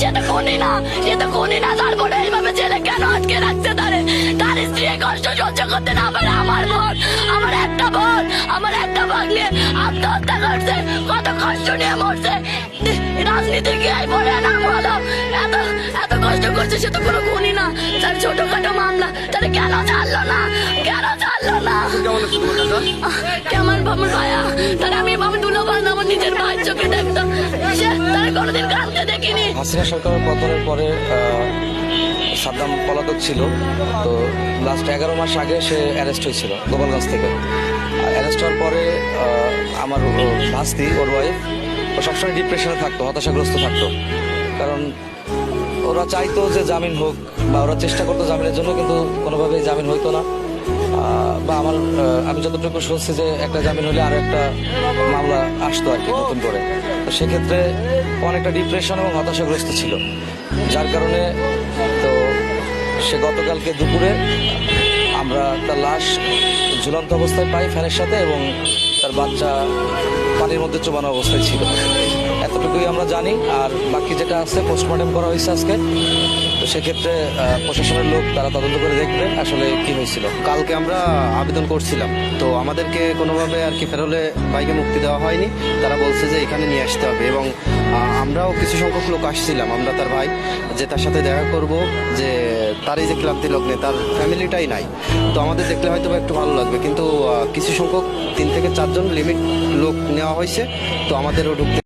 সে তো খুনি না তারপরে এইভাবে জেলে কেন আটকে রাখতে তার স্ত্রী কষ্ট সহ্য করতে না পারে। আমার বোন, আমার একটা ভাগ্নে আত্মহত্যা করছে, কত কষ্ট নিয়ে মরছে। রাজনীতি গিয়ে পরে নাম হলো, এত কষ্ট করছে। সে তো কোনো খুনি না, তার ছোটখাটো মামলা, তারা কেন ছাড়লো না? কেমন আমার ভাইয়া, তারা আমি দুলো বান্ধব আমার নিজের ভাইয়ের চোখে দেখতাম, সে তারা কোনোদিন কাঁদতে দেখিনি। হাসিনা সরকারের পতনের পরে সাদ্দাম পলাতক ছিল, তো লাস্ট 11 মাস আগে সে অ্যারেস্ট হয়েছিল গোপালগঞ্জ থেকে। অ্যারেস্ট হওয়ার পরে আমার ভাস্তি, ওর ওয়াইফ, ও সবসময় ডিপ্রেশনে থাকতো, হতাশাগ্রস্ত থাকতো। কারণ ওরা চাইতো যে জামিন হোক, বা ওরা চেষ্টা করতো জামিনের জন্য, কিন্তু কোনোভাবেই জামিন হইতো না। বা আমি যতটুকু শুনছি যে একটা জামিন হলে আরো একটা মামলা আসতো আর কি নতুন করে। তো সেক্ষেত্রে অনেকটা ডিপ্রেশন এবং হতাশাগ্রস্ত ছিল, যার কারণে তো সে গতকালকে দুপুরে আমরা তার লাশ ঝুলন্ত অবস্থায় পাই ফ্যানের সাথে, এবং তার বাচ্চা পানির মধ্যে চোবানো অবস্থায় ছিল। এতটুকুই আমরা জানি। আর বাকি যেটা আছে পোস্টমর্টম করা হয়েছে আজকে, তো সেক্ষেত্রে প্রশাসনের লোক তারা তদন্ত করে দেখবে আসলে কি হয়েছিল। কালকে আমরা আবেদন করছিলাম, তো আমাদেরকে কোনোভাবে আর কি ফেরলে বাইকে মুক্তি দেওয়া হয়নি। তারা বলছে যে এখানে নিয়ে আসতে হবে, এবং আমরাও কিছু সংখ্যক লোক আসছিলাম, আমরা তার ভাই, যে তার সাথে দেখা করব, যে তার এই যে ক্লান্তি লগ্নে তার ফ্যামিলিটাই নাই। তো আমাদের দেখলে হয়তো একটু ভালো লাগবে, কিন্তু কিছু সংখ্যক 3 থেকে 4 জন লিমিট লোক নেওয়া হয়েছে, তো আমাদেরও ঢুকতে